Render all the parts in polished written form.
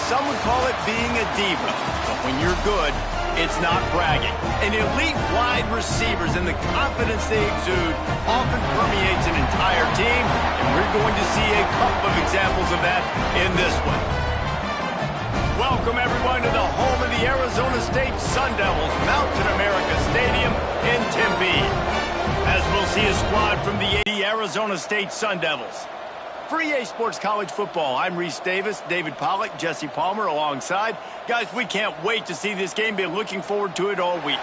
some would call it being a diva. But when you're good, it's not bragging. And elite wide receivers and the confidence they exude often permeates an entire team, and we're going to see a couple of examples of that in this one. Welcome, everyone, to the home of the Arizona State Sun Devils, Mountain America Stadium in Tempe. As we'll see a squad from the Arizona State Sun Devils. For EA Sports College Football, I'm Reese Davis, David Pollack, Jesse Palmer alongside. Guys, we can't wait to see this game. Been looking forward to it all week.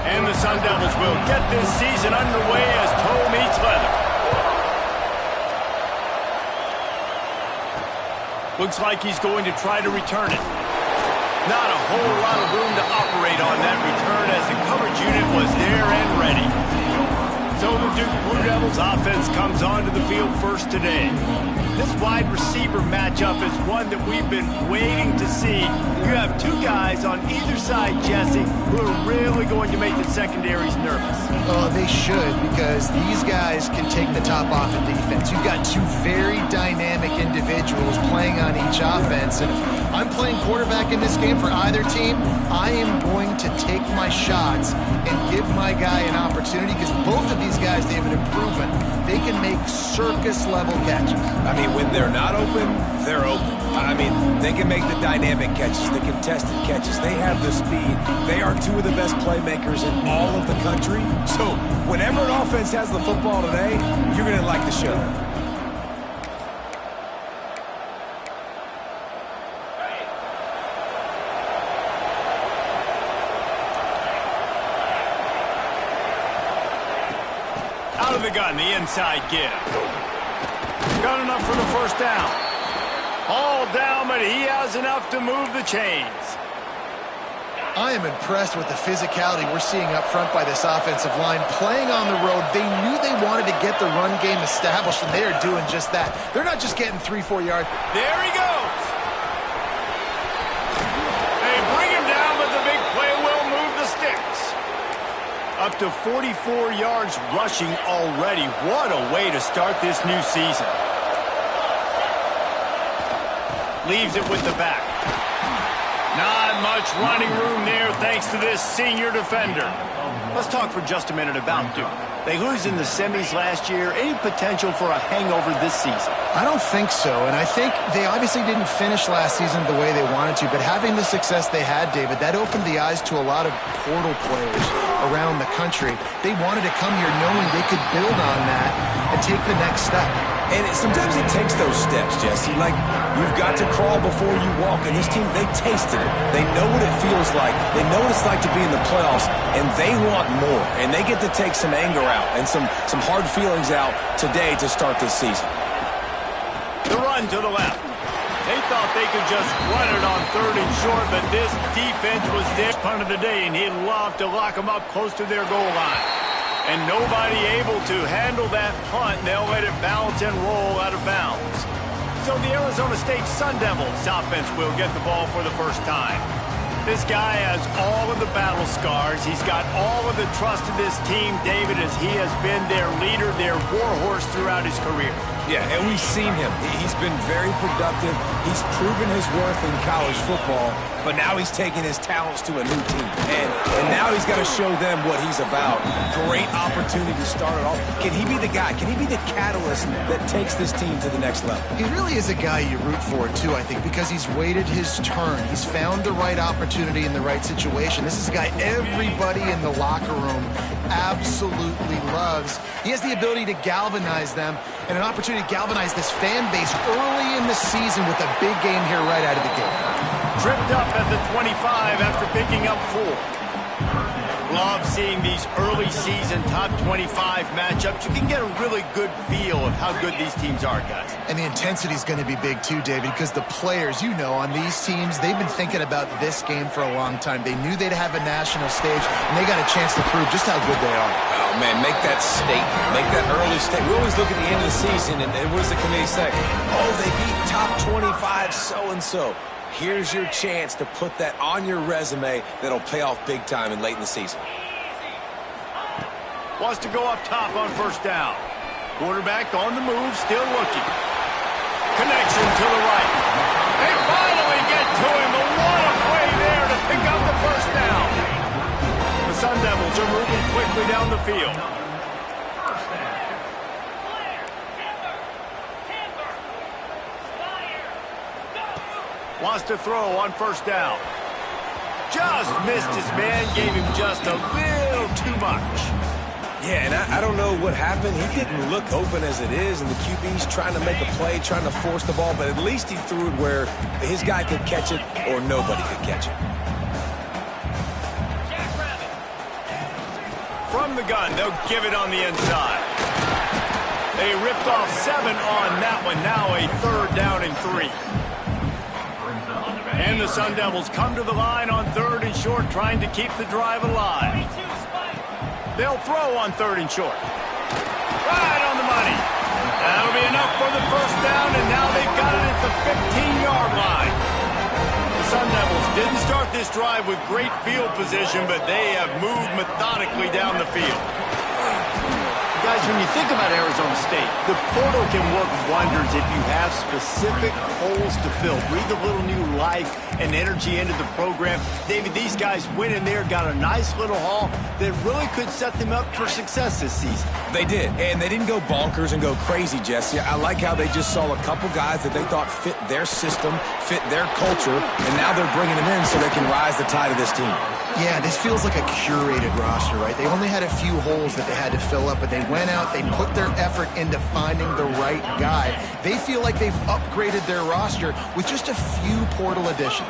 And the Sun Devils will get this season underway as toe meets leather. Looks like he's going to try to return it. Not a whole lot of room to operate on that return as the coverage unit was there and ready. So the Duke Blue Devils offense comes onto the field first today. This wide receiver matchup is one that we've been waiting to see. You have two guys on either side, Jesse, who are really going to make the secondaries nervous. Oh, they should, because these guys can take the top off of defense. You've got two very dynamic individuals playing on each offense, and if I'm playing quarterback in this game for either team, I am going to take my shots and give my guy an opportunity, because both of these guys, David, have proven they can make circus-level catches. I mean, when they're not open, they're open. I mean, they can make the dynamic catches, the contested catches. They have the speed. They are two of the best playmakers in all of the country. So whenever an offense has the football today, you're going to like the show. Out of the gun, the inside give. Got enough for the first down. All down, but he has enough to move the chains. I am impressed with the physicality we're seeing up front by this offensive line. Playing on the road, they knew they wanted to get the run game established, and they are doing just that. They're not just getting 3-4 yards. There he goes. They bring him down, but the big play will move the sticks. Up to 44 yards rushing already. What a way to start this new season. Leaves it with the back. Not much running room there thanks to this senior defender. Let's talk for just a minute about Duke. They lose in the semis last year. Any potential for a hangover this season? I don't think so, and I think they obviously didn't finish last season the way they wanted to, but having the success they had, David, that opened the eyes to a lot of portal players around the country. They wanted to come here knowing they could build on that and take the next step. And sometimes it takes those steps, Jesse. Like, you've got to crawl before you walk. And this team, they tasted it. They know what it feels like. They know what it's like to be in the playoffs, and they want more. And they get to take some anger out and some hard feelings out today to start this season. The run to the left. They thought they could just run it on 3rd and short, but this defense was their punt of the day, and he'd love to lock them up close to their goal line. And nobody able to handle that punt. They'll let it bounce and roll out of bounds. So the Arizona State Sun Devils offense will get the ball for the first time. This guy has all of the battle scars. He's got all of the trust of this team, David, as he has been their leader, their warhorse throughout his career. Yeah, and we've seen him. He's been very productive. He's proven his worth in college football, but now he's taking his talents to a new team. And now he's got to show them what he's about. Great opportunity to start it off. Can he be the guy? Can he be the catalyst that takes this team to the next level? He really is a guy you root for, too, I think, because he's waited his turn. He's found the right opportunity in the right situation. This is a guy everybody in the locker room absolutely loves. He has the ability to galvanize them and an opportunity to galvanize this fan base early in the season with a big game here right out of the gate. Tripped up at the 25 after picking up 4. Love seeing these early season top 25 matchups. You can get a really good feel of how good these teams are, guys. And the intensity is going to be big too, David, because the players, you know, on these teams, they've been thinking about this game for a long time. They knew they'd have a national stage, and they got a chance to prove just how good they are. Oh, man, make that statement. Make that early statement. We always look at the end of the season, and what does the committee say? Oh, they beat top 25 so-and-so. Here's your chance to put that on your resume that'll pay off big time and late in the season. Wants to go up top on first down. Quarterback on the move, still looking. Connection to the right. They finally get to him, but what a play there to pick up the first down. The Sun Devils are moving quickly down the field. Wants to throw on first down. Just missed his man, gave him just a little too much. Yeah, and I don't know what happened. He didn't look open as it is, and the QB's trying to make a play, trying to force the ball, but at least he threw it where his guy could catch it or nobody could catch it. From the gun, they'll give it on the inside. They ripped off 7 on that one. Now a 3rd down and 3. And the Sun Devils come to the line on 3rd and short, trying to keep the drive alive. They'll throw on 3rd and short. Right on the money. That'll be enough for the first down, and now they've got it at the 15-yard line. The Sun Devils didn't start this drive with great field position, but they have moved methodically down the field. Guys, when you think about Arizona State, the portal can work wonders if you have specific holes to fill. Breathe a little new life and energy into the program. David, these guys went in there, got a nice little haul that really could set them up for success this season. They did, and they didn't go bonkers and go crazy, Jesse. I like how they just saw a couple guys that they thought fit their system, fit their culture, and now they're bringing them in so they can rise the tide of this team. Yeah, this feels like a curated roster, right? They only had a few holes that they had to fill up, but they went out, they put their effort into finding the right guy. They feel like they've upgraded their roster with just a few portal additions.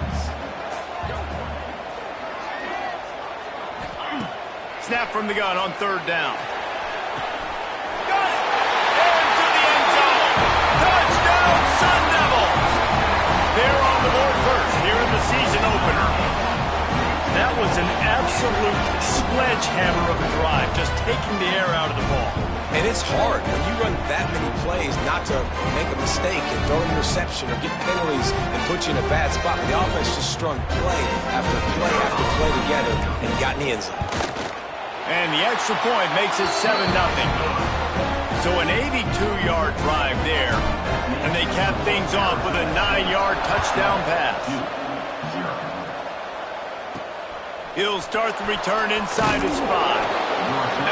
Snap from the gun on 3rd down. Got it! Into the end zone. Touchdown, Sun Devils! They're on the board first here in the season opener. That was an absolute sledgehammer of a drive, just taking the air out of the ball. And it's hard when you run that many plays not to make a mistake and throw an interception or get penalties and put you in a bad spot. But the offense just strung play after play together and got in the end zone. And the extra point makes it 7-0. So an 82-yard drive there, and they cap things off with a 9-yard touchdown pass. He'll start the return inside his 5.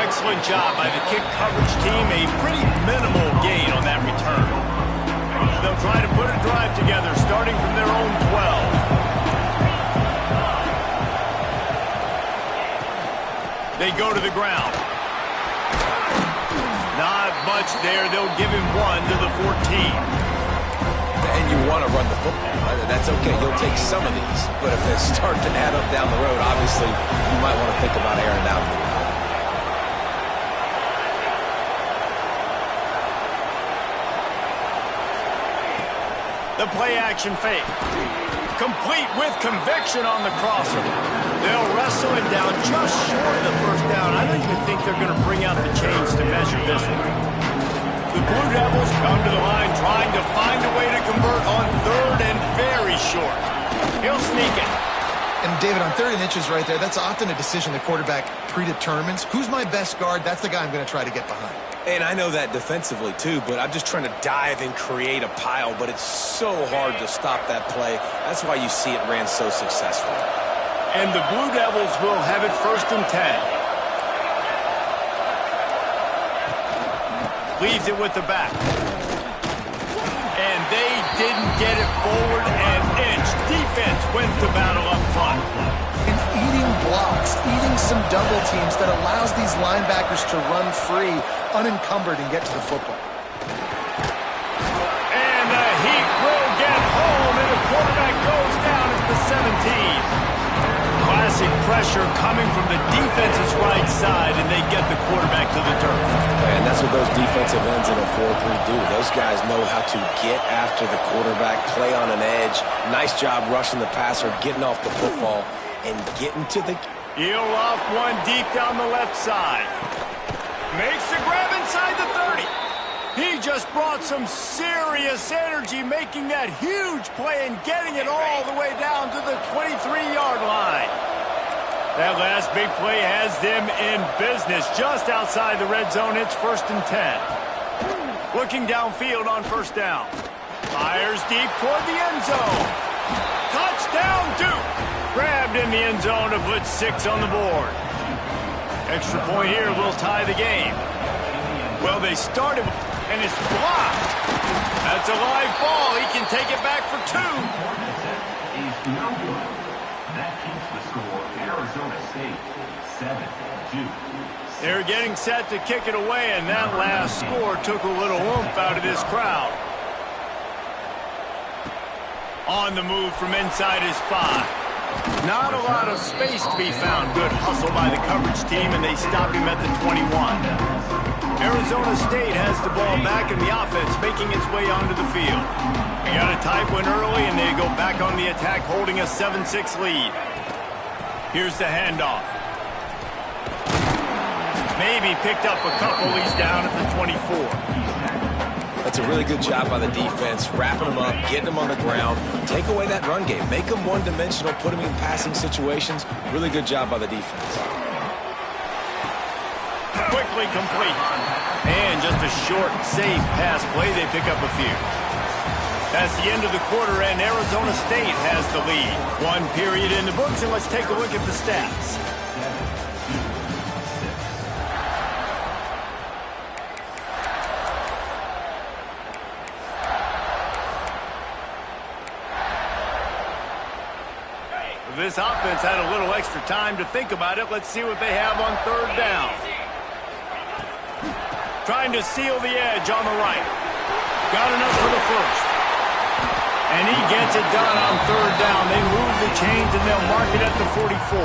Excellent job by the kick coverage team. A pretty minimal gain on that return. They'll try to put a drive together starting from their own 12. They go to the ground. Not much there. They'll give him 1 to the 14. And you want to run the football, right? That's okay. You'll take some of these. But if they start to add up down the road, obviously, you might want to think about airing out a little bit. The play-action fake. Complete with conviction on the crosser. They'll wrestle him down just short of the first down. I don't even think they're going to bring out the chains to measure this one. The Blue Devils come to the line trying to find a way to convert on 3rd and very short. He'll sneak it. And David, on 3rd and inches right there, that's often a decision the quarterback predetermines. Who's my best guard? That's the guy I'm going to try to get behind. And I know that defensively, too, but I'm just trying to dive and create a pile, but it's so hard to stop that play. That's why you see it ran so successfully. And the Blue Devils will have it 1st and 10. Leaves it with the back. And they didn't get it forward an inch. Defense wins the battle up front. And eating blocks, eating some double teams that allows these linebackers to run free, unencumbered, and get to the football. And the Heat will get home, and the quarterback goes down at the 17. Classic pressure coming from the defense's right side, and they get the quarterback to the turf. And that's what those defensive ends in a 4-3 do. Those guys know how to get after the quarterback, play on an edge. Nice job rushing the passer, getting off the football, and getting to the... He'll off one deep down the left side. Makes the grab inside the 30. He just brought some serious energy, making that huge play and getting it all the way down to the 23-yard line. That last big play has them in business just outside the red zone. It's 1st and 10. Looking downfield on 1st down. Fires deep toward the end zone. Touchdown, Duke. Grabbed in the end zone to put 6 on the board. Extra point here will tie the game. Well, they started, and it's blocked. That's a live ball. He can take it back for 2. That keeps the score Arizona State 7-2. They're getting set to kick it away, and that last score took a little oomph out of this crowd. On the move from inside his 5. Not a lot of space to be found. Good hustle by the coverage team, and they stop him at the 21. Arizona State has the ball back in the offense, making its way onto the field. They got a tight one early, and they go back on the attack, holding a 7-6 lead. Here's the handoff. Maybe picked up a couple. He's down at the 24. That's a really good job by the defense, wrapping them up, getting them on the ground. Take away that run game. Make them one-dimensional, put them in passing situations. Really good job by the defense. Quickly complete. And just a short, safe pass play. They pick up a few. That's the end of the quarter, and Arizona State has the lead. 1 period in the books, and let's take a look at the stats. This offense had a little extra time to think about it. Let's see what they have on 3rd down. Trying to seal the edge on the right. Got enough for the 1st. And he gets it done on 3rd down. They move the chains, and they'll mark it at the 44.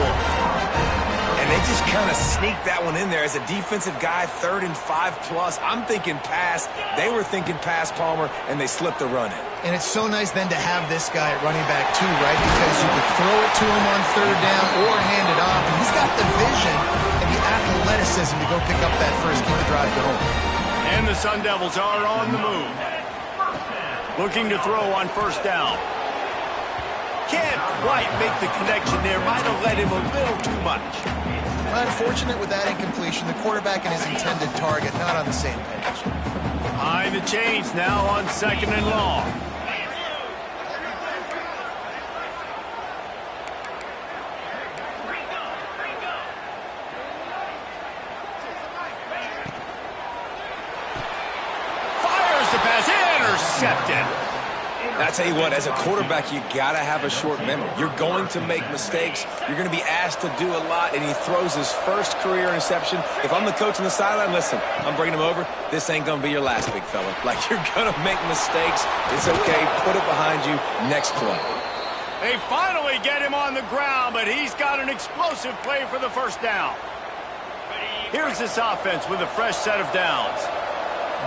And they just kind of sneaked that one in there. As a defensive guy, 3rd and 5+. I'm thinking pass. They were thinking pass, Palmer, and they slipped the run in. And it's so nice then to have this guy at running back too, right? Because you could throw it to him on 3rd down or hand it off. And he's got the vision and the athleticism to go pick up that first, keep the drive going. And the Sun Devils are on the move. Looking to throw on 1st down. Can't quite make the connection there. Might have let him a little too much. Unfortunate with that incompletion. The quarterback and his intended target not on the same page. Behind the chains now on 2nd and long. Fires the pass, intercepted. I tell you what, as a quarterback, you got to have a short memory. You're going to make mistakes. You're going to be asked to do a lot, and he throws his first career interception. If I'm the coach on the sideline, listen, I'm bringing him over. This ain't going to be your last, big fella. Like, you're going to make mistakes. It's okay. Put it behind you. Next play. They finally get him on the ground, but he's got an explosive play for the 1st down. Here's this offense with a fresh set of downs.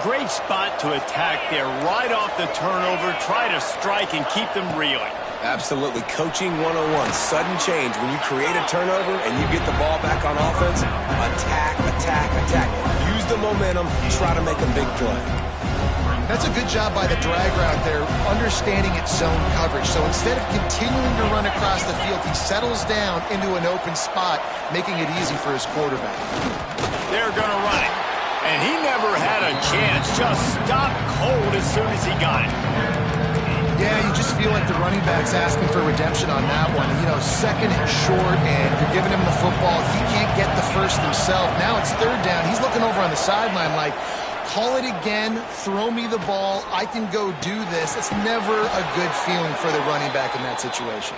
Great spot to attack there, right off the turnover. Try to strike and keep them reeling. Absolutely. Coaching 101. Sudden change. When you create a turnover and you get the ball back on offense, attack, attack, attack. Use the momentum. Try to make a big play. That's a good job by the drag route there, understanding its zone coverage. So instead of continuing to run across the field, he settles down into an open spot, making it easy for his quarterback. They're going to run it. And he never had a chance. Just stopped cold as soon as he got it. Yeah, you just feel like the running back's asking for redemption on that one. You know, 2nd and short, and you're giving him the football. He can't get the first himself. Now it's 3rd down. He's looking over on the sideline like, call it again, throw me the ball, I can go do this. It's never a good feeling for the running back in that situation.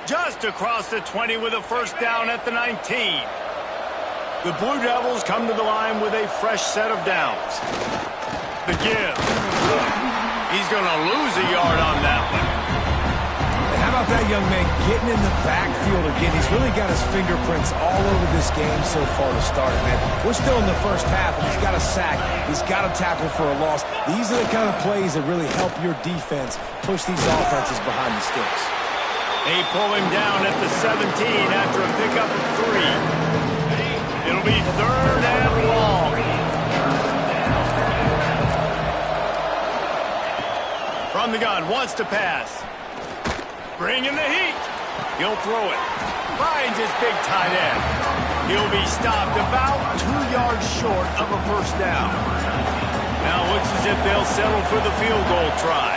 Just across the 20 with a 1st down at the 19. The Blue Devils come to the line with a fresh set of downs. The give. He's going to lose a yard on that one. And how about that young man getting in the backfield again? He's really got his fingerprints all over this game so far to start, man. We're still in the 1st half, and he's got a sack. He's got a tackle for a loss. These are the kind of plays that really help your defense push these offenses behind the sticks. They pull him down at the 17 after a pickup of 3. It'll be 3rd and long. From the gun, wants to pass. Bring in the heat. He'll throw it. Finds his big tight end. He'll be stopped about 2 yards short of a first down. Now it looks as if they'll settle for the field goal try.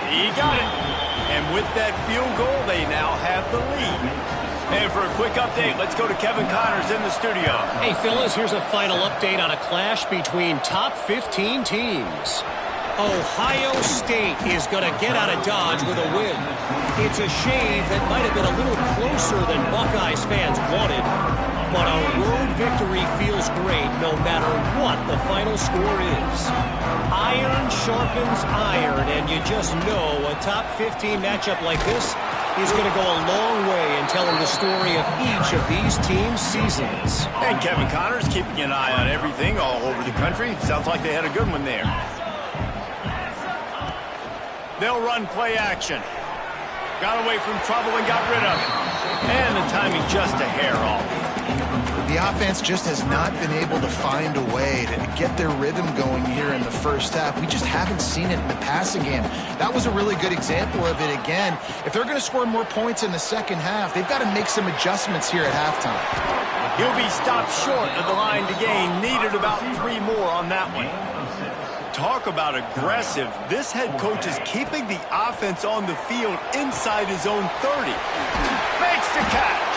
He got it. And with that field goal, they now have the lead. And for a quick update, let's go to Kevin Connors in the studio. Hey, fellas, here's a final update on a clash between top 15 teams. Ohio State is going to get out of Dodge with a win. It's a shame that might have been a little closer than Buckeyes fans wanted, but a road victory feels great no matter what the final score is. Iron sharpens iron, and you just know a top 15 matchup like this is going to go a long way in telling the story of each of these teams' seasons. And Kevin Connors keeping an eye on everything all over the country. Sounds like they had a good one there. They'll run play action. Got away from trouble and got rid of it. And the timing just a hair off. The offense just has not been able to find a way to get their rhythm going here in the first half. We just haven't seen it in the passing game. That was a really good example of it again. If they're going to score more points in the second half, they've got to make some adjustments here at halftime. He'll be stopped short of the line to gain. Needed about 3 more on that one. Talk about aggressive. This head coach is keeping the offense on the field inside his own 30. Makes the catch.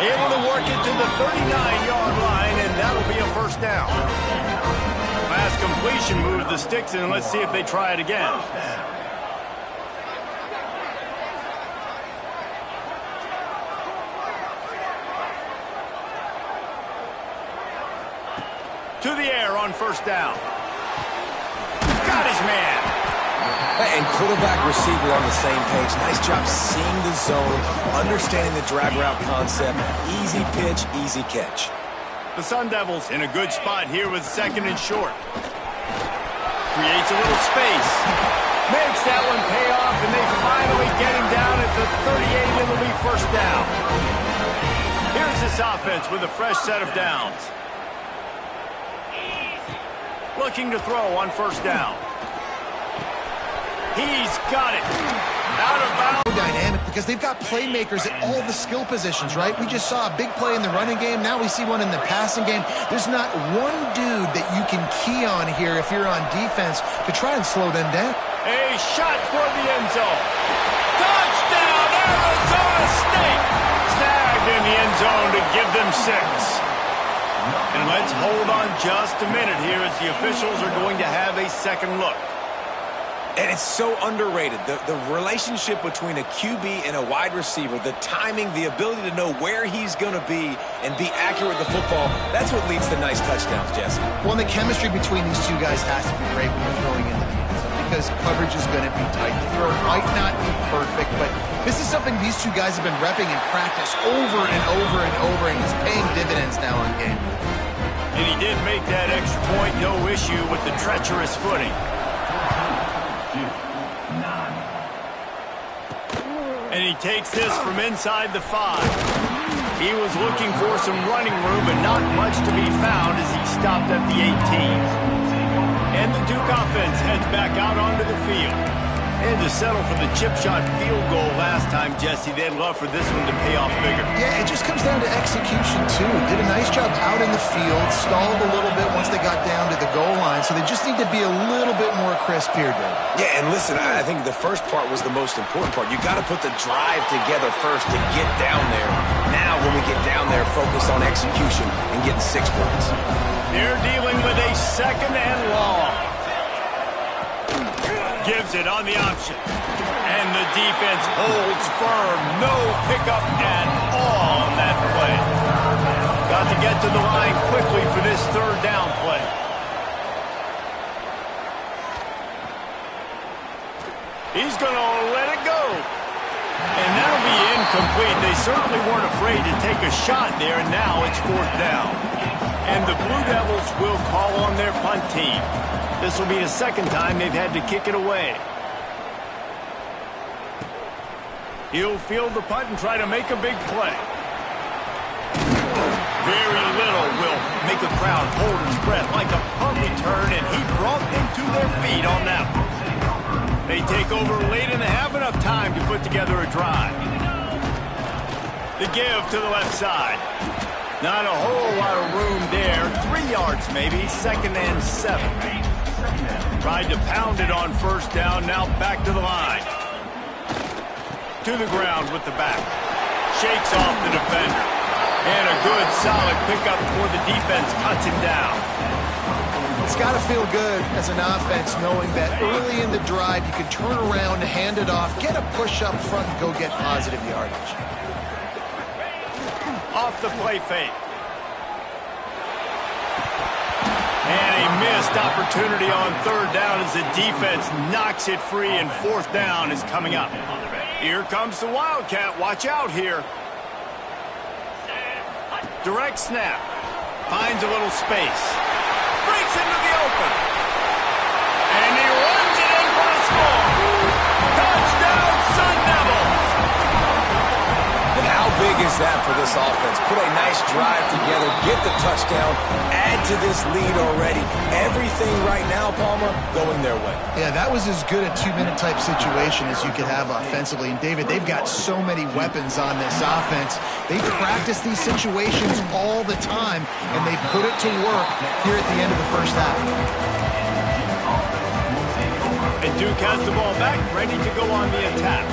Able to work it to the 39-yard line, and that'll be a first down. Pass completion moves the sticks, and let's see if they try it again. To the air on first down. Got his man. And quarterback receiver on the same page. Nice job seeing the zone, understanding the drag route concept. Easy pitch, easy catch. The Sun Devils in a good spot here with second and short. Creates a little space. Makes that one pay off, and they finally get him down at the 38. It'll be first down. Here's this offense with a fresh set of downs. Looking to throw on first down. He's got it. Out of bounds. Dynamic because they've got playmakers at all the skill positions, right? We just saw a big play in the running game. Now we see one in the passing game. There's not one dude that you can key on here if you're on defense to try and slow them down. A shot for the end zone. Touchdown, Arizona State. Snagged in the end zone to give them 6. And let's hold on just a minute here as the officials are going to have a second look. And it's so underrated. The relationship between a QB and a wide receiver, the timing, the ability to know where he's going to be and be accurate with the football, that's what leads to nice touchdowns, Jesse. Well, and the chemistry between these two guys has to be great when you're throwing in the defense because coverage is going to be tight. The throw might not be perfect, but this is something these two guys have been repping in practice over and over and over, and it's paying dividends now on game. And he did make that extra point, no issue with the treacherous footing. And he takes this from inside the 5. He was looking for some running room, but not much to be found as he stopped at the 18. And the Duke offense heads back out onto the field. And to settle for the chip shot field goal last time, Jesse, they'd love for this one to pay off bigger. Yeah, it just comes down to execution, too. Did a nice job out in the field, stalled a little bit once they got down to the goal line, so they just need to be a little bit more crisp here, Dave. Yeah, and listen, I think the first part was the most important part. You got to put the drive together first to get down there. Now, when we get down there, focus on execution and getting 6 points. They're dealing with a second and long. Gives it on the option. And the defense holds firm. No pickup at all on that play. Got to get to the line quickly for this third down play. He's going to let it go. And that'll be incomplete. They certainly weren't afraid to take a shot there, and now it's fourth down. And the Blue Devils will call on their punt team. This will be the second time they've had to kick it away. He'll field the punt and try to make a big play. Very little will make a crowd hold its breath like a punt return, and he brought them to their feet on that one. They take over late in the half, enough time to put together a drive. The give to the left side. Not a whole lot of room there. 3 yards maybe, 2nd and 7. Tried to pound it on first down, now back to the line. To the ground with the back. Shakes off the defender. And a good, solid pickup before the defense cuts him down. It's got to feel good as an offense knowing that early in the drive you can turn around, hand it off, get a push up front, and go get positive yardage. Off the play fake. And a missed opportunity on 3rd down as the defense knocks it free, and 4th down is coming up. Here comes the Wildcat. Watch out here. Direct snap. Finds a little space. Breaks into the open. And he runs it in for a score. Touchdown, Sun Devils. And how big is that for this offense? Put a nice drive together, get the touchdown, add to this lead already. Everything right now, Palmer, going their way. Yeah, that was as good a 2-minute type situation as you could have offensively. And David, they've got so many weapons on this offense. They practice these situations all the time, and they put it to work here at the end of the first half. And Duke has the ball back, ready to go on the attack.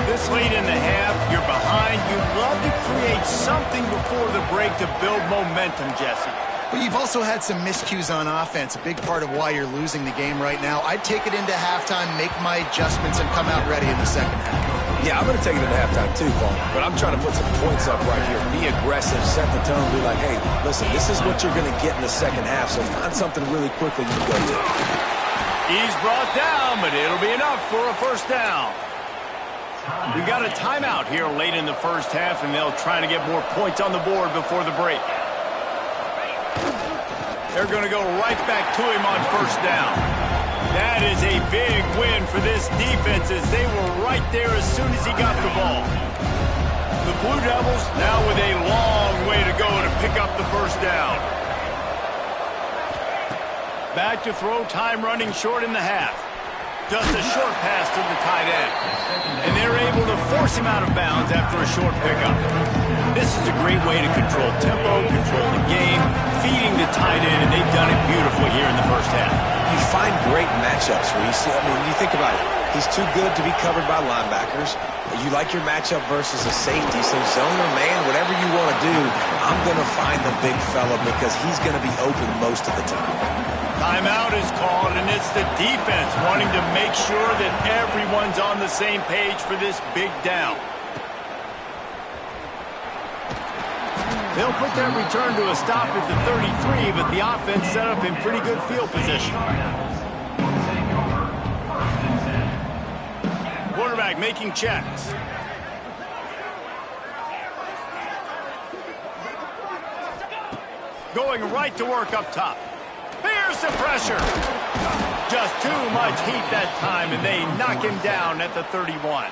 This late in the half, you're behind. You'd love to create something before the break to build momentum, Jesse. But you've also had some miscues on offense, a big part of why you're losing the game right now. I'd take it into halftime, make my adjustments, and come out ready in the second half. Yeah, I'm going to take it into halftime too, Paul. But I'm trying to put some points up right here. Be aggressive, set the tone, be like, hey, listen, this is what you're going to get in the second half, so find something really quickly you can go to. He's brought down, but it'll be enough for a first down. We got a timeout here late in the first half, and they'll try to get more points on the board before the break. They're going to go right back to him on first down. That is a big win for this defense, as they were right there as soon as he got the ball. The Blue Devils now with a long way to go to pick up the first down. Back to throw, time running short in the half. Just a short pass to the tight end. And they're able to force him out of bounds after a short pickup. This is a great way to control tempo, control the game, feeding the tight end, and they've done it beautifully here in the first half. You find great matchups, Reese. I mean, you think about it. He's too good to be covered by linebackers. You like your matchup versus a safety, so zone or man, whatever you want to do, I'm going to find the big fella because he's going to be open most of the time. Timeout is called, and it's the defense wanting to make sure that everyone's on the same page for this big down. They'll put that return to a stop at the 33, but the offense set up in pretty good field position. Quarterback making checks. Going right to work up top. Here's the pressure. Just too much heat that time, and they knock him down at the 31.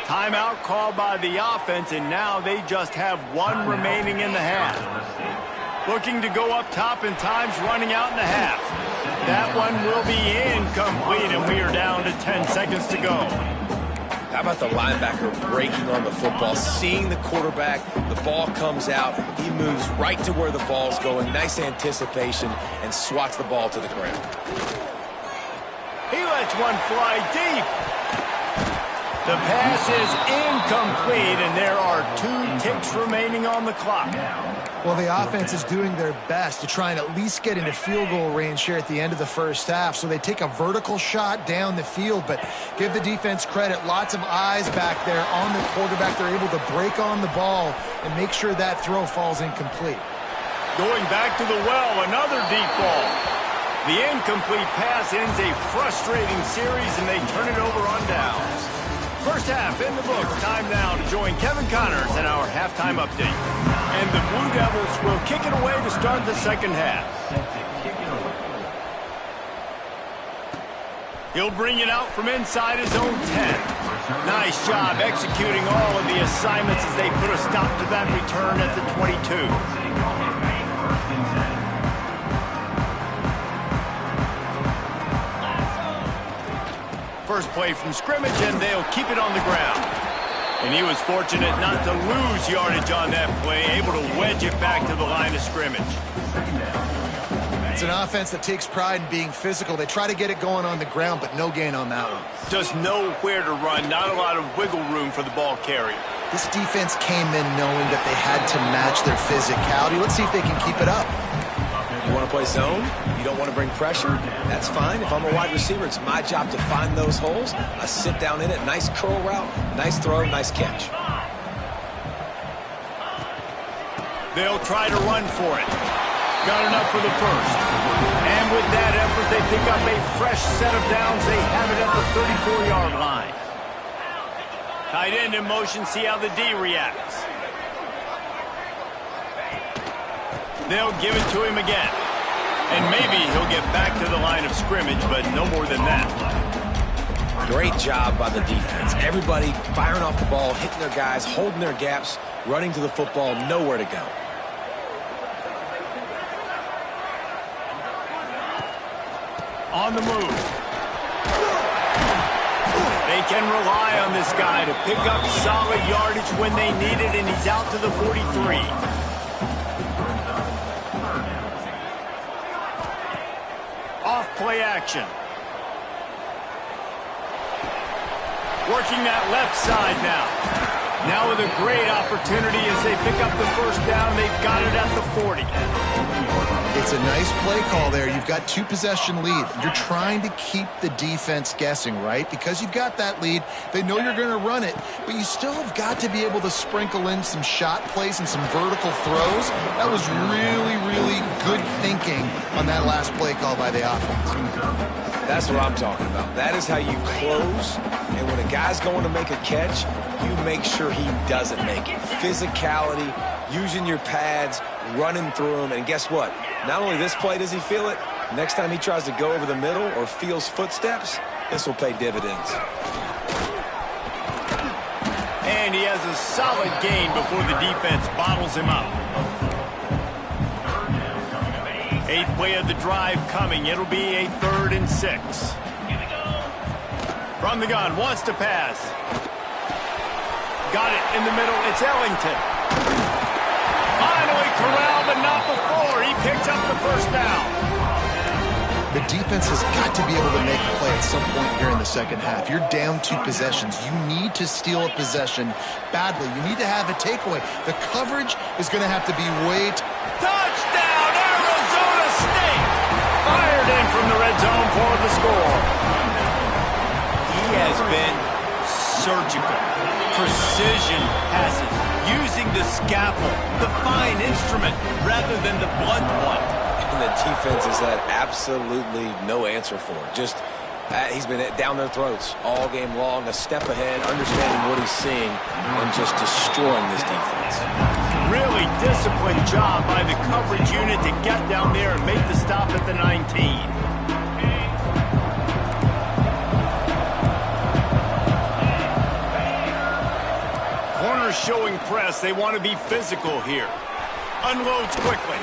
Timeout called by the offense, and now they just have one remaining in the half. Looking to go up top, and time's running out in the half. That one will be incomplete, and we are down to 10 seconds to go. How about the linebacker breaking on the football, seeing the quarterback, the ball comes out, he moves right to where the ball's going, nice anticipation, and swats the ball to the ground. He lets one fly deep. The pass is incomplete, and there are 2 ticks remaining on the clock. Well, the offense is doing their best to try and at least get into field goal range here at the end of the first half. So they take a vertical shot down the field, but give the defense credit. Lots of eyes back there on the quarterback. They're able to break on the ball and make sure that throw falls incomplete. Going back to the well, another deep ball. The incomplete pass ends a frustrating series, and they turn it over on downs. First half in the books. Time now to join Kevin Connors in our halftime update. And the Blue Devils will kick it away to start the second half. He'll bring it out from inside his own 10. Nice job executing all of the assignments as they put a stop to that return at the 22. first play from scrimmage, and they'll keep it on the ground. And he was fortunate not to lose yardage on that play, able to wedge it back to the line of scrimmage. It's an offense that takes pride in being physical. They try to get it going on the ground, but no gain on that one. Just nowhere to run, not a lot of wiggle room for the ball carrier. This defense came in knowing that they had to match their physicality. Let's see if they can keep it up. You want to play zone? You don't want to bring pressure? That's fine. If I'm a wide receiver, it's my job to find those holes. I sit down in it, nice curl route, nice throw, nice catch. They'll try to run for it. Got enough for the first. And with that effort, they pick up a fresh set of downs. They have it at the 34-yard line. Tight end in motion, see how the D reacts. They'll give it to him again. And maybe he'll get back to the line of scrimmage, but no more than that. Great job by the defense. Everybody firing off the ball, hitting their guys, holding their gaps, running to the football, nowhere to go. On the move. They can rely on this guy to pick up solid yardage when they need it, and he's out to the 43. Off play action. Working that left side now. Now with a great opportunity as they pick up the first down. They've got it at the 40. It's a nice play call there. You've got 2-possession lead. You're trying to keep the defense guessing, right? Because you've got that lead, they know you're going to run it, but you still have got to be able to sprinkle in some shot plays and some vertical throws. That was really, really good thinking on that last play call by the offense. That's what I'm talking about. That is how you close, and when a guy's going to make a catch, you make sure he doesn't make it. Physicality, using your pads, running through them, and guess what? Not only this play does he feel it, next time he tries to go over the middle or feels footsteps, this will pay dividends. And he has a solid gain before the defense bottles him up. 8th play of the drive coming. It'll be a 3rd and 6. From the gun, wants to pass. Got it in the middle. It's Ellington. Finally corralled, but not before. He picks up the first down. The defense has got to be able to make a play at some point here in the second half. You're down 2 possessions. You need to steal a possession badly. You need to have a takeaway. The coverage is going to have to be way... Touchdown, Arizona State! Fired in from the red zone for the score. He has been surgical. Precision passes, using the scalpel, the fine instrument, rather than the blunt one. And the defense has had absolutely no answer for it. Just, he's been down their throats all game long, a step ahead, understanding what he's seeing, and just destroying this defense. Really disciplined job by the coverage unit to get down there and make the stop at the 19. Showing press. They want to be physical here. Unloads quickly.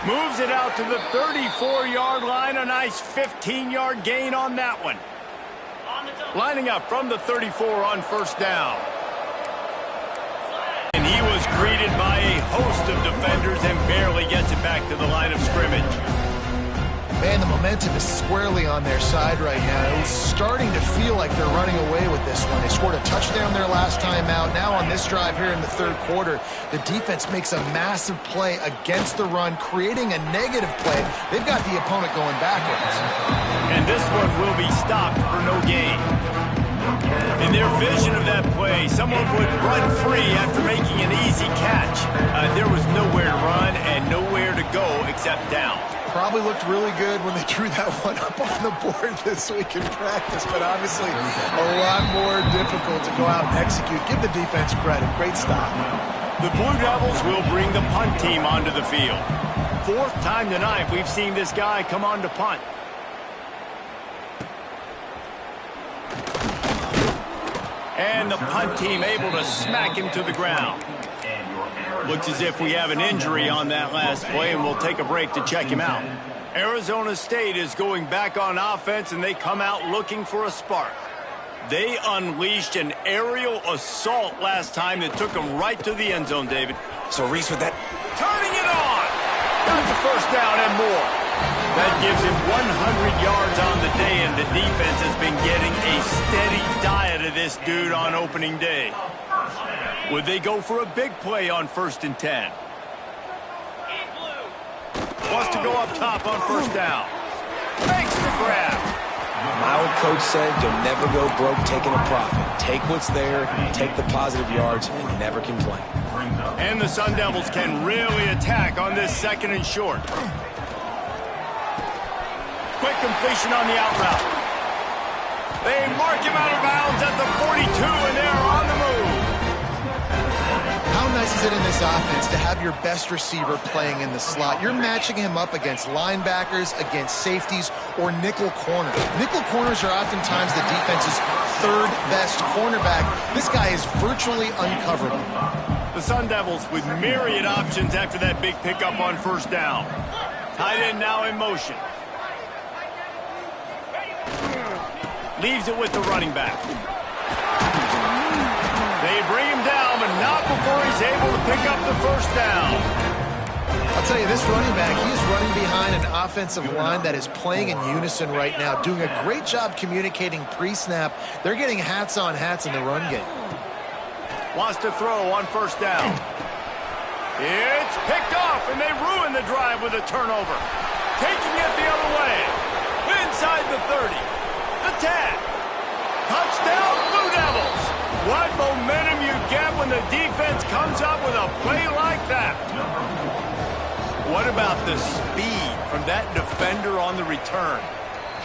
Moves it out to the 34-yard line. A nice 15-yard gain on that one. Lining up from the 34 on first down. And he was greeted by a host of defenders and barely gets it back to the line of scrimmage. Man, the momentum is squarely on their side right now. It's starting to feel like they're running away with this one. They scored a touchdown their last time out. Now on this drive here in the 3rd quarter, the defense makes a massive play against the run, creating a negative play. They've got the opponent going backwards. And this one will be stopped for no gain. In their vision of that play, someone would run free after making an easy catch. There was nowhere to run and nowhere to go except down. Probably looked really good when they drew that one up on the board this week in practice, but obviously a lot more difficult to go out and execute. Give the defense credit. Great stop. The Blue Devils will bring the punt team onto the field. 4th time tonight we've seen this guy come on to punt. And the punt team able to smack him to the ground. Looks as if we have an injury on that last play, and we'll take a break to check him out. Arizona State is going back on offense, and they come out looking for a spark. They unleashed an aerial assault last time that took them right to the end zone, David. So Reese with that. Turning it on. Got the first down and more. That gives him 100 yards on the day, and the defense has been getting a steady diet of this dude on opening day. Would they go for a big play on 1st and 10? Wants to go up top on 1st down. Makes the grab. My old coach said you'll never go broke taking a profit. Take what's there, take the positive yards, and never complain. And the Sun Devils can really attack on this 2nd and short. Quick completion on the out route. They mark him out of bounds at the 42, and they're on the move. How nice is it in this offense to have your best receiver playing in the slot? You're matching him up against linebackers, against safeties, or nickel corners. Nickel corners are oftentimes the defense's 3rd best cornerback. This guy is virtually uncoverable. The Sun Devils with myriad options after that big pickup on 1st down. Tight end now in motion. Leaves it with the running back. They bring him down, but not before he's able to pick up the 1st down. I'll tell you, this running back, he's running behind an offensive line that is playing in unison right now, doing a great job communicating pre-snap. They're getting hats on hats in the run game. Wants to throw on 1st down. It's picked off, and they ruin the drive with a turnover. Taking it the other way. Inside the 30. The 10. Touchdown, Blue Devils. What momentum you get when the defense comes up with a play like that. What about the speed from that defender on the return?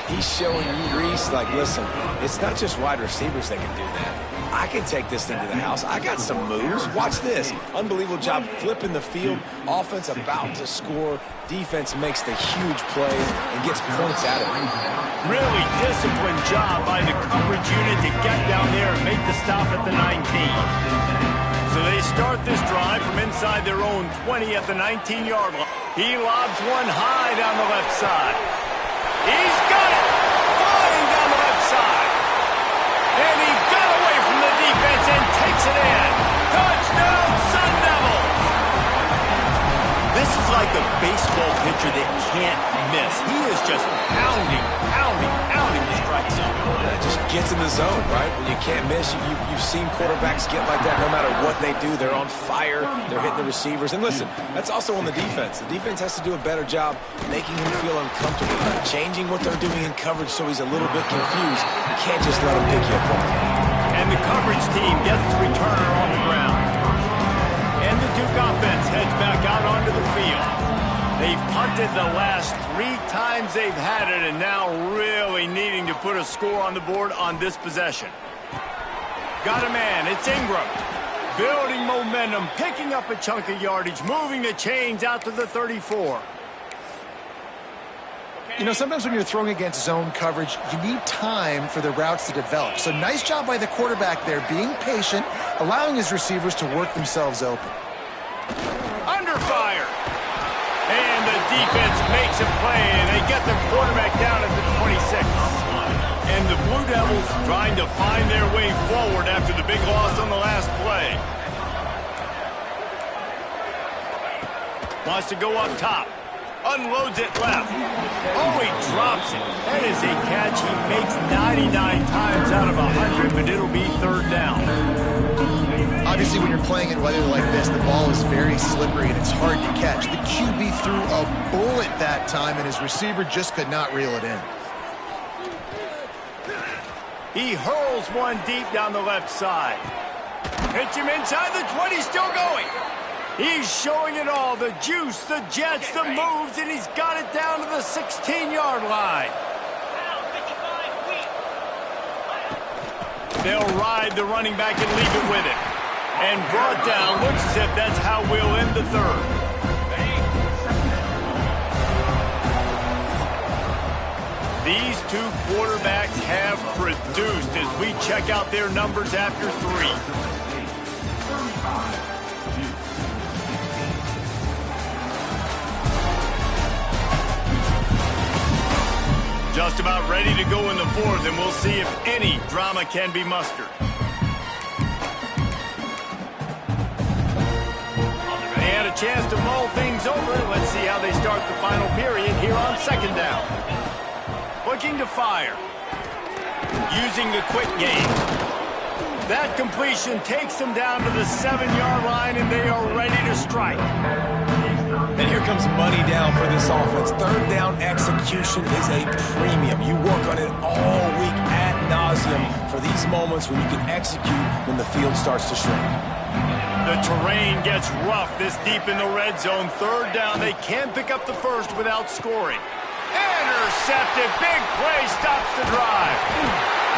He's showing you, Reese, like, listen, it's not just wide receivers that can do that. I can take this thing to the house. I got some moves. Watch this. Unbelievable job flipping the field. Offense about to score. Defense makes the huge play and gets points out of it. Really disciplined job by the coverage unit to get down there and make the stop at the 19. So they start this drive from inside their own 20 at the 19-yard line. He lobs one high down the left side. He's got it! Flying down the left side. And he got away from the defense and takes it in. Touchdown, Sun Devils! This is like a baseball pitcher that can't miss. He is just pounding the strike zone. It just gets in the zone, right? When you can't miss, you've seen quarterbacks get like that no matter what they do. They're on fire. They're hitting the receivers. And listen, that's also on the defense. The defense has to do a better job making him feel uncomfortable, changing what they're doing in coverage so he's a little bit confused. You can't just let him pick you apart. And the coverage team gets the returner on the ground. And the Duke offense heads back out onto the field. They've punted the last 3 times they've had it, and now really needing to put a score on the board on this possession. Got a man, it's Ingram. Building momentum, picking up a chunk of yardage, moving the chains out to the 34. You know, sometimes when you're throwing against zone coverage, you need time for the routes to develop. So nice job by the quarterback there, being patient, allowing his receivers to work themselves open. Under fire. And the defense makes a play, and they get the quarterback down at the 26. And the Blue Devils trying to find their way forward after the big loss on the last play. Wants to go up top. Unloads it left. Oh, he drops it. That is a catch he makes 99 times out of 100, but it'll be 3rd down. Obviously, when you're playing in weather like this, the ball is very slippery and it's hard to catch. The QB threw a bullet that time, and his receiver just could not reel it in. He hurls one deep down the left side. Hits him inside the 20, still going. He's showing it all, the juice, the jets, the moves, and he's got it down to the 16-yard line. They'll ride the running back and leave it with him. And brought down, looks as if that's how we'll end the 3rd. These 2 quarterbacks have produced as we check out their numbers after 3. Just about ready to go in the fourth, and we'll see if any drama can be mustered. They had a chance to mull things over. Let's see how they start the final period here on second down. Looking to fire. Using the quick game. That completion takes them down to the 7-yard line, and they are ready to strike. And here comes money down for this offense. Third down execution is a premium. You work on it all week ad nauseum for these moments when you can execute when the field starts to shrink. The terrain gets rough this deep in the red zone. Third down, they can't pick up the first without scoring. Intercepted, big play, stops the drive.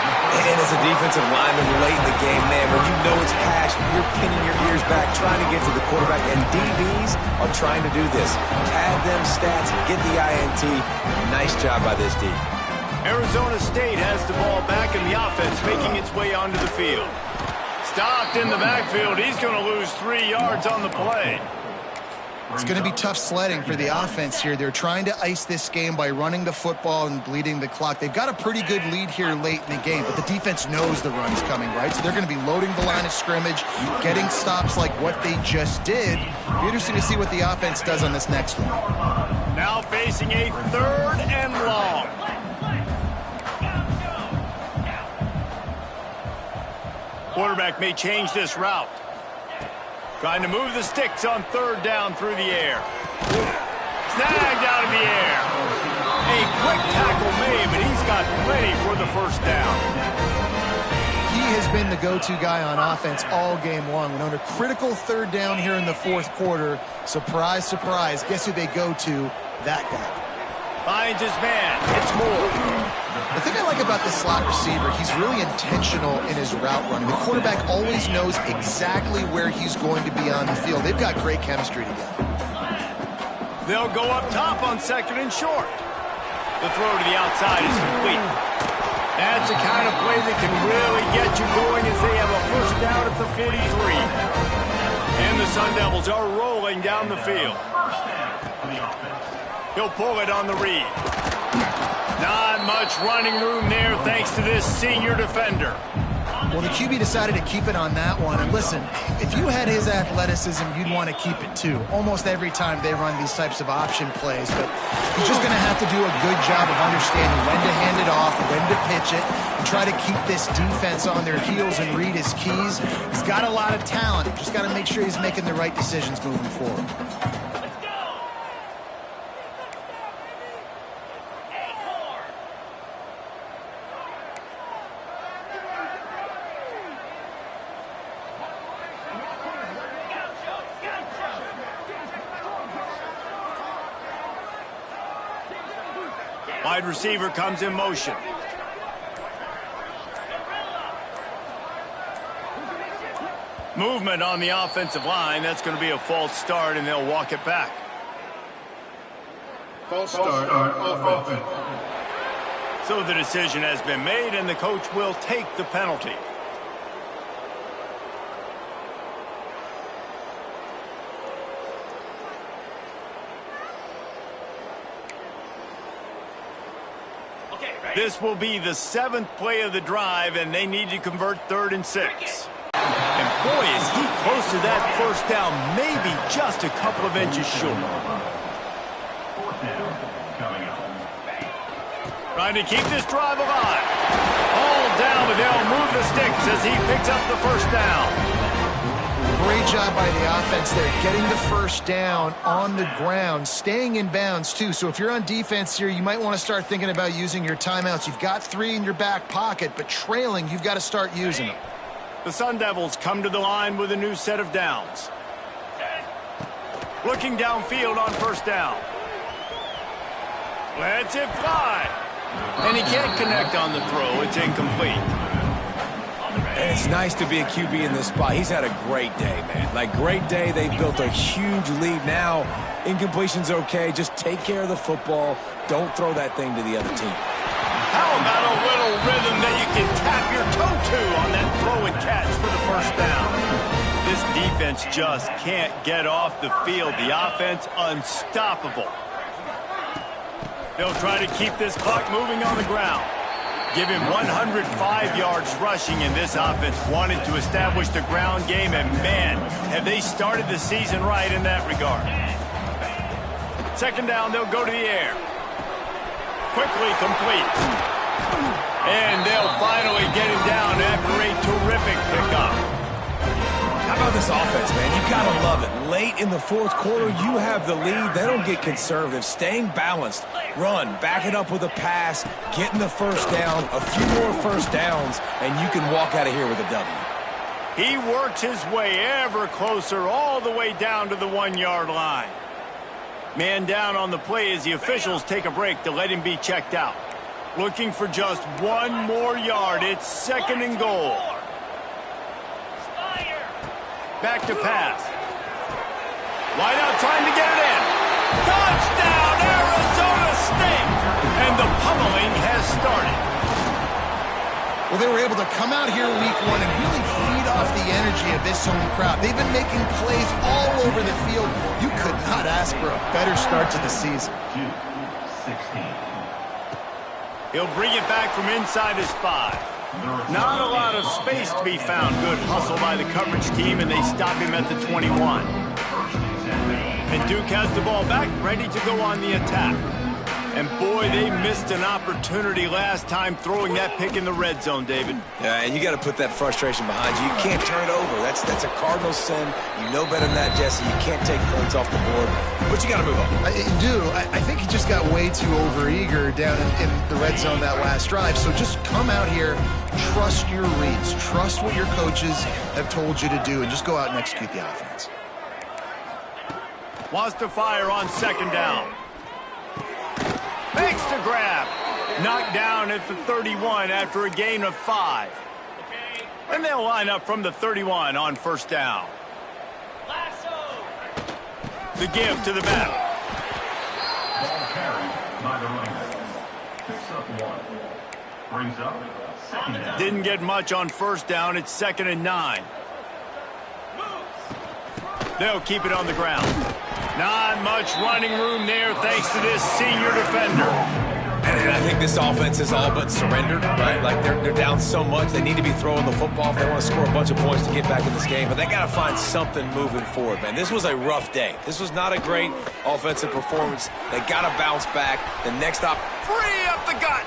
And as a defensive lineman late in the game, man, when you know it's passion, you're pinning your ears back, trying to get to the quarterback, and DBs are trying to do this. Pad them stats, get the INT. Nice job by this D. Arizona State has the ball back, and the offense making its way onto the field. Stopped in the backfield. He's going to lose 3 yards on the play. It's going to be tough sledding for the offense here. They're trying to ice this game by running the football and bleeding the clock. They've got a pretty good lead here late in the game, but the defense knows the run's coming, right? So they're going to be loading the line of scrimmage, getting stops like what they just did. It'll be interesting to see what the offense does on this next one. Now facing a third and long. Quarterback may change this route. Trying to move the sticks on third down through the air. Snagged out of the air. A quick tackle made, but he's got plenty for the first down. He has been the go-to guy on offense all game long. And on a critical third down here in the fourth quarter, surprise, surprise, guess who they go to? That guy. Finds his man. It's Moore. The thing I like about this slot receiver, he's really intentional in his route running. The quarterback always knows exactly where he's going to be on the field. They've got great chemistry together. They'll go up top on second and short. The throw to the outside is complete. That's the kind of play that can really get you going as they have a first down at the 43. And the Sun Devils are rolling down the field. He'll pull it on the read. Not much running room there thanks to this senior defender. Well, the QB decided to keep it on that one. And listen, if you had his athleticism, you'd want to keep it too. Almost every time they run these types of option plays. But he's just going to have to do a good job of understanding when to hand it off, when to pitch it, and try to keep this defense on their heels and read his keys. He's got a lot of talent. Just got to make sure he's making the right decisions moving forward. Wide receiver comes in motion. Movement on the offensive line. That's going to be a false start, and they'll walk it back. False start offense. So the decision has been made, and the coach will take the penalty. This will be the 7th play of the drive, and they need to convert 3rd and 6. And boy, is he close to that first down, maybe just a couple of inches short. Trying to keep this drive alive. All down, but they'll move the sticks as he picks up the first down. Great job by the offense there, getting the first down on the ground, staying in bounds too. So if you're on defense here, you might want to start thinking about using your timeouts. You've got 3 in your back pocket, but trailing, you've got to start using them. The Sun Devils come to the line with a new set of downs. Looking downfield on first down. Lets it fly. And he can't connect on the throw. It's incomplete. And it's nice to be a QB in this spot. He's had a great day, man. Like, great day. They've built a huge lead now. Incompletion's okay. Just take care of the football. Don't throw that thing to the other team. How about a little rhythm that you can tap your toe to on that throw and catch for the first down? This defense just can't get off the field. The offense unstoppable. They'll try to keep this clock moving on the ground. Give him 105 yards rushing, and this offense wanted to establish the ground game, and man, have they started the season right in that regard. Second down, they'll go to the air. Quickly complete. And they'll finally get him down after a terrific pickup. How about this offense, man? You gotta love it. Late in the fourth quarter, you have the lead. They don't get conservative. Staying balanced. Run, back it up with a pass, getting the first down, a few more first downs, and you can walk out of here with a W. He works his way ever closer all the way down to the 1-yard line. Man down on the play as the officials take a break to let him be checked out. Looking for just one more yard. It's 2nd and goal. Back to pass. Wide out trying to get it in. Touchdown, Arizona State! And the pummeling has started. Well, they were able to come out here week 1 and really feed off the energy of this home crowd. They've been making plays all over the field. You could not ask for a better start to the season. 16. He'll bring it back from inside his 5. Not a lot of space to be found. Good hustle by the coverage team, and they stop him at the 21. And Duke has the ball back, ready to go on the attack. And boy, they missed an opportunity last time throwing that pick in the red zone, David. Yeah, and you got to put that frustration behind you. You can't turn it over. That's a Cardinal sin. You know better than that, Jesse. You can't take points off the board, but you got to move on. I do. I think he just got way too overeager down in the red zone that last drive. So just come out here, trust your reads, trust what your coaches have told you to do, and just go out and execute the offense. Wants to fire on 2nd down. Makes the grab. Knocked down at the 31 after a gain of 5. And they'll line up from the 31 on 1st down. The give to the back. Ball carried by the running back. Picks up 1. Brings up 2nd down. Didn't get much on 1st down. It's 2nd and 9. They'll keep it on the ground. Not much running room there thanks to this senior defender. And I think this offense is all but surrendered, right? Like they're down so much, they need to be throwing the football if they want to score a bunch of points to get back in this game. But they got to find something moving forward, man. This was a rough day. This was not a great offensive performance. They got to bounce back. The next stop, Free up the gut.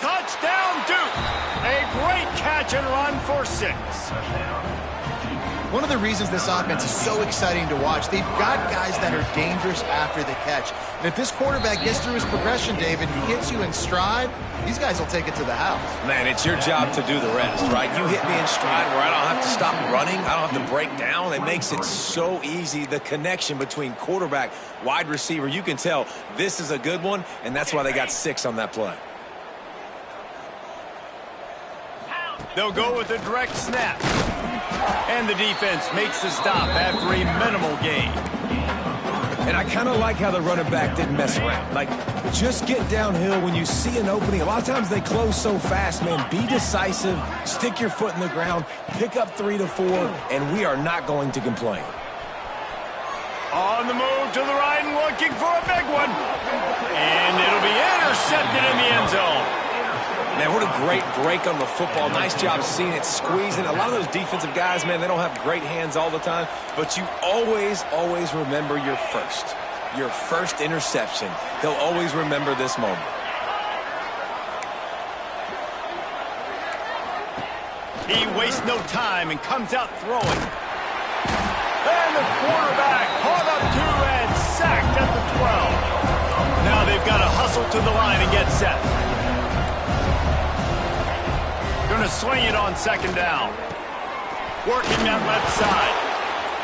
Touchdown, Duke. A great catch and run for 6. One of the reasons this offense is so exciting to watch, they've got guys that are dangerous after the catch. And if this quarterback gets through his progression, David, he hits you in stride, these guys will take it to the house. man, it's your job to do the rest, right? You hit me in stride where I don't have to stop running. I don't have to break down. It makes it so easy. The connection between quarterback, wide receiver, you can tell this is a good one, and that's why they got 6 on that play. They'll go with a direct snap. And the defense makes the stop after a minimal gain. And I kind of like how the running back didn't mess around. Like, just get downhill when you see an opening. A lot of times they close so fast, man. Be decisive, stick your foot in the ground, pick up 3 to 4, and we are not going to complain. On the move to the right and looking for a big one. And it'll be intercepted in the end zone. Man, what a great break on the football. Nice job seeing it, squeezing. A lot of those defensive guys, man, they don't have great hands all the time, but you always, always remember your first interception. They'll always remember this moment. He wastes no time and comes out throwing. And the quarterback caught up to and sacked at the 12. Now they've got to hustle to the line and get set. Going to swing it on 2nd down. Working that left side.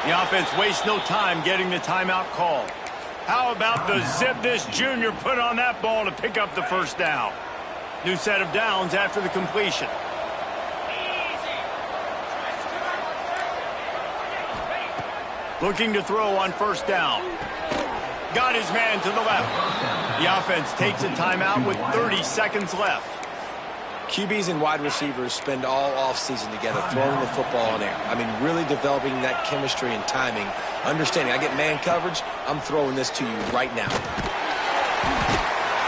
The offense wastes no time getting the timeout call. How about the zip this junior put on that ball to pick up the 1st down? New set of downs after the completion. Looking to throw on 1st down. Got his man to the left. The offense takes a timeout with 30 seconds left. QBs and wide receivers spend all offseason together throwing the football in air. I mean, really developing that chemistry and timing. understanding I get man coverage, I'm throwing this to you right now.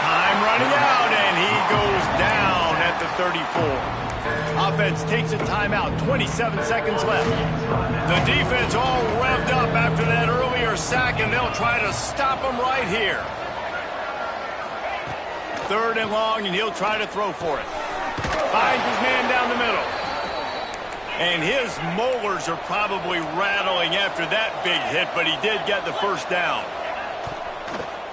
Time running out, and he goes down at the 34. Offense takes a timeout, 27 seconds left. The defense all revved up after that earlier sack, and they'll try to stop him right here. 3rd and long, and he'll try to throw for it. Finds his man down the middle. And his molars are probably rattling after that big hit, but he did get the first down.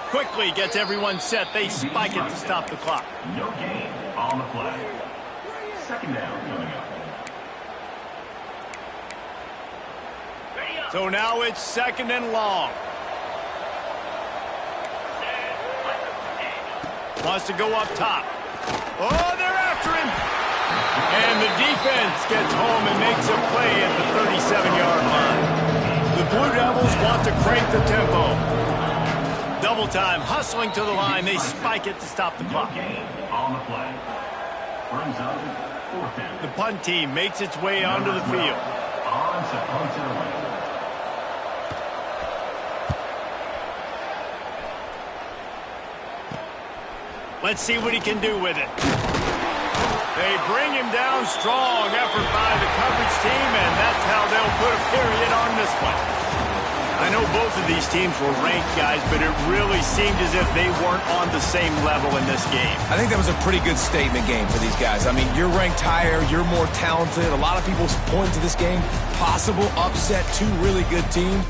Quickly gets everyone set. They spike it to stop the clock. No gain on the play. 2nd down coming up. So now it's 2nd and long. Wants to go up top. Oh, they're after him. And the defense gets home and makes a play at the 37-yard line. The Blue Devils want to crank the tempo. Double time, hustling to the line. They spike it to stop the clock. No gain on the play. Brings up 4th down. The punt team makes its way onto the field. On to punt it away. Let's see what he can do with it. They bring him down. Strong effort by the coverage team, and that's how they'll put a period on this one. I know both of these teams were ranked, guys, but it really seemed as if they weren't on the same level in this game. I think that was a pretty good statement game for these guys. I mean, you're ranked higher, you're more talented. A lot of people point to this game, possible upset, 2 really good teams.